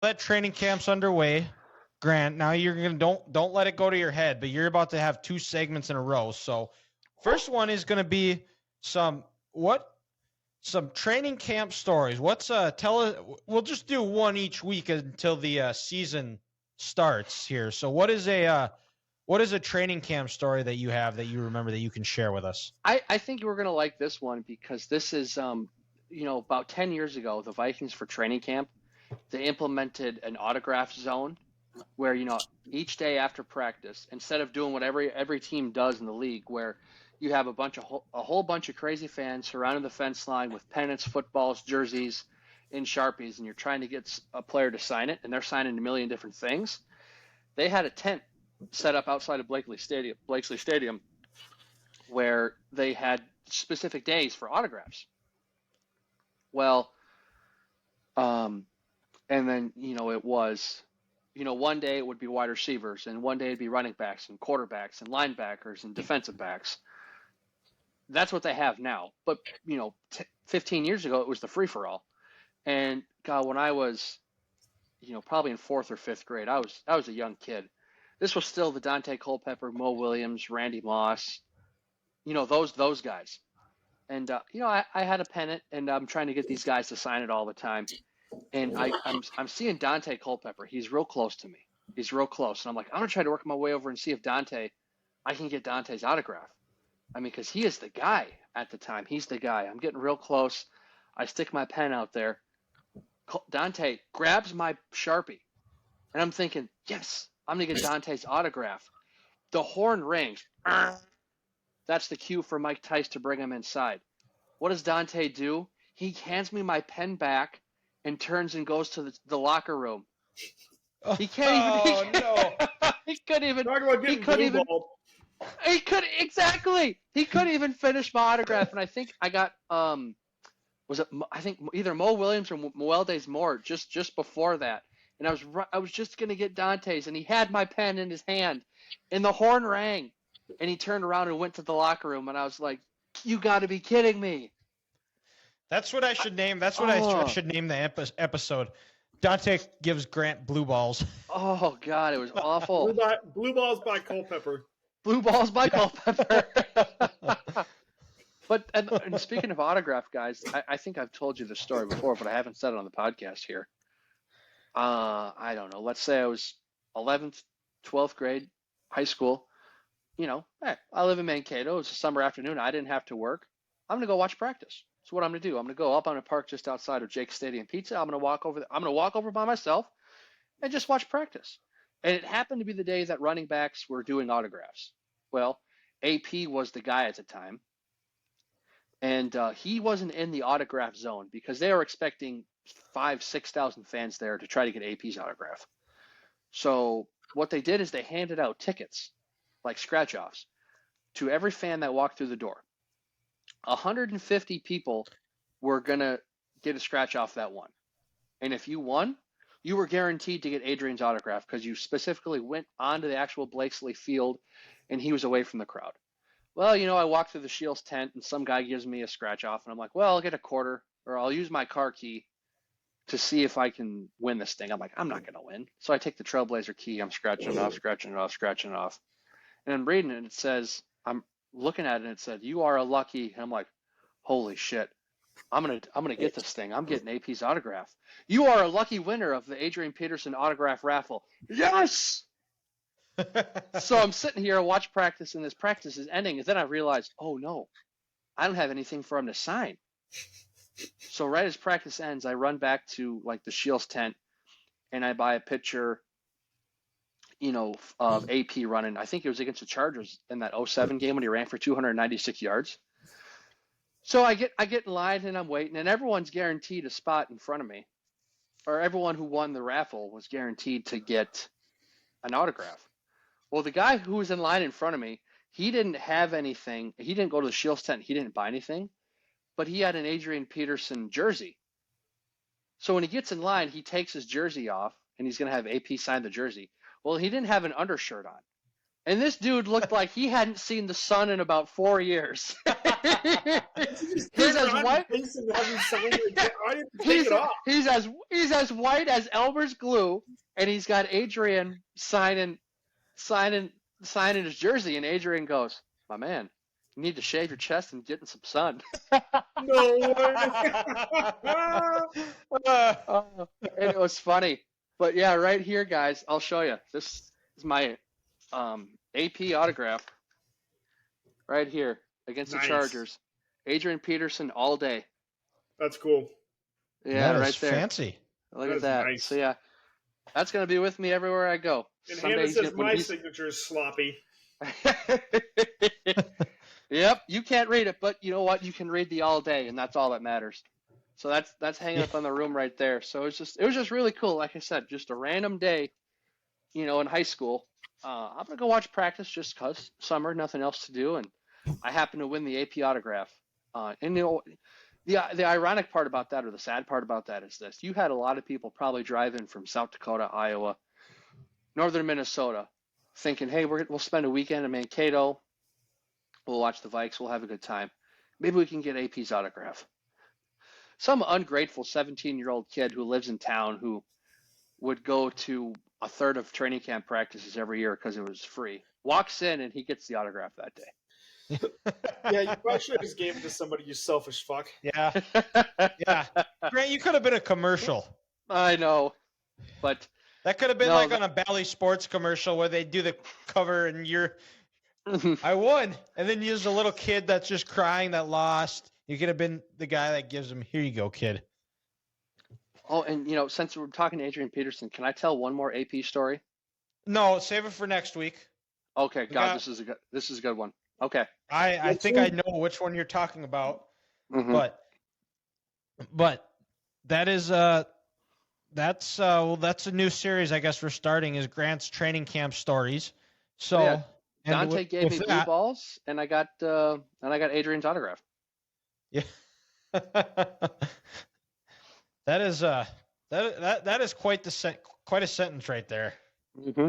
that training camp's underway. Grant, now you're gonna don't let it go to your head, but you're about to have 2 segments in a row. So, first one is gonna be some what some training camp stories. What's tell us? We'll just do one each week until the season starts here. So, what is a training camp story that you have that you remember that you can share with us? I think you're going to like this one because this is, about 10 years ago, the Vikings for training camp, they implemented an autograph zone where, each day after practice, instead of doing what every team does in the league, where you have a whole bunch of crazy fans surrounding the fence line with pennants, footballs, jerseys, and Sharpies, and you're trying to get a player to sign it, and they're signing a million different things. They had a tent set up outside of Blakesley Stadium, where they had specific days for autographs. Well, and then it was, one day it would be wide receivers, and one day it'd be running backs and quarterbacks and linebackers and defensive backs. That's what they have now. But 15 years ago it was the free for all. And God, when I was, probably in 4th or 5th grade, I was a young kid. This was still the Daunte Culpepper, Mo Williams, Randy Moss, those guys. And I had a pennant, and I'm trying to get these guys to sign it all the time. And I'm seeing Daunte Culpepper. He's real close to me. He's real close, and I'm like, I'm gonna try to work my way over and see if I can get Dante's autograph. I mean, because he is the guy at the time. He's the guy. I'm getting real close. I stick my pen out there. Daunte grabs my Sharpie, and I'm thinking, yes, I'm gonna get Dante's autograph. The horn rings. That's the cue for Mike Tice to bring him inside. What does Daunte do? He hands me my pen back and turns and goes to the locker room. He can't even. No. He couldn't even. Talk about getting blue-balled. He could exactly. He couldn't even finish my autograph, and I think I got I think either Mo Williams or Moeldes Moore just before that, and I was just gonna get Dante's, and he had my pen in his hand, and the horn rang, and he turned around and went to the locker room, and I was like, "You got to be kidding me!" That's what I should name. That's what I should name the episode. Dante gives Grant blue balls. Oh God, it was awful. Blue balls by Culpepper. Blue balls by Culpepper. But and speaking of autograph guys, I think I've told you this story before, but I haven't said it on the podcast here. I don't know. Let's say I was 11th, 12th grade, high school. I live in Mankato. It's a summer afternoon. I didn't have to work. I'm gonna go watch practice. So what I'm gonna do? I'm gonna go up on a park just outside of Jake's Stadium Pizza. I'm gonna walk over by myself and just watch practice. And it happened to be the day that running backs were doing autographs. Well, AP was the guy at the time, and he wasn't in the autograph zone because they were expecting 5,000-6,000 fans there to try to get AP's autograph. So what they did is they handed out tickets, like scratch-offs, to every fan that walked through the door. 150 people were going to get a scratch-off that won. And if you won, you were guaranteed to get Adrian's autograph because you specifically went onto the actual Blakesley field and he was away from the crowd. Well, I walked through the Shields tent and some guy gives me a scratch off and I'm like, well, I'll get a quarter or I'll use my car key to see if I can win this thing. I'm like, I'm not going to win. So I take the Trailblazer key. I'm scratching it off. And I'm reading it and it says, I'm looking at it and it said, you are a lucky. And I'm like, holy shit. I'm gonna get this thing. I'm getting AP's autograph. You are a lucky winner of the Adrian Peterson autograph raffle. Yes! So I'm sitting here, watch practice, and this practice is ending, and then I realize, oh no, I don't have anything for him to sign. So right as practice ends, I run back to like the Shields tent, and I buy a picture, of AP running. I think it was against the Chargers in that 2007 game when he ran for 296 yards. So I get in line and I'm waiting, and everyone's guaranteed a spot in front of me, or everyone who won the raffle was guaranteed to get an autograph. Well, the guy who was in line in front of me, he didn't have anything. He didn't go to the Shields tent. He didn't buy anything, but he had an Adrian Peterson jersey. So when he gets in line, he takes his jersey off, and he's going to have AP sign the jersey. Well, he didn't have an undershirt on. And this dude looked like he hadn't seen the sun in about 4 years. He's as white. He's as white as Elmer's glue, and he's got Adrian signing his jersey. And Adrian goes, "My man, you need to shave your chest and get in some sun." No way. And it was funny. But yeah, right here, guys, I'll show you. This is my AP autograph right here against Nice. the Chargers. Adrian Peterson all day. That's cool. Yeah, That right is there. fancy. Look That at is that. nice. So yeah, that's gonna be with me everywhere I go. And Someday Hannah he's says gonna- when my he's- signature is sloppy. Yep, you can't read it, but you know what? You can read the all day, and that's all that matters. So that's hanging up on the room right there. So it was just really cool. Like I said, just a random day, in high school. I'm gonna go watch practice just 'cause summer, nothing else to do, and I happen to win the AP autograph. And the ironic part about that, or the sad part about that, is this: you had a lot of people probably drive in from South Dakota, Iowa, northern Minnesota, thinking, "Hey, we'll spend a weekend in Mankato. We'll watch the Vikes. We'll have a good time. Maybe we can get AP's autograph." Some ungrateful 17-year-old kid who lives in town who would go to a third of training camp practices every year because it was free walks in and he gets the autograph that day. Yeah, you probably should have just gave it to somebody, you selfish fuck. Yeah. Yeah. Grant, you could have been a commercial. I know, but That could have been No, like that- on a Bally Sports commercial where they do the cover and I won. And then use a little kid that's just crying that lost. You could have been the guy that gives him, here you go, kid. oh, and since we're talking to Adrian Peterson, can I tell one more AP story? No, save it for next week. Okay, God, got- this is a good one. Okay. I Which think one? I know which one you're talking about, Mhm. but that is that's a new series I guess we're starting is Grant's training camp stories. So Yeah. and Dante with- gave with me blue that- balls, and I got Adrian's autograph. Yeah. That is quite a sentence right there. Mm-hmm.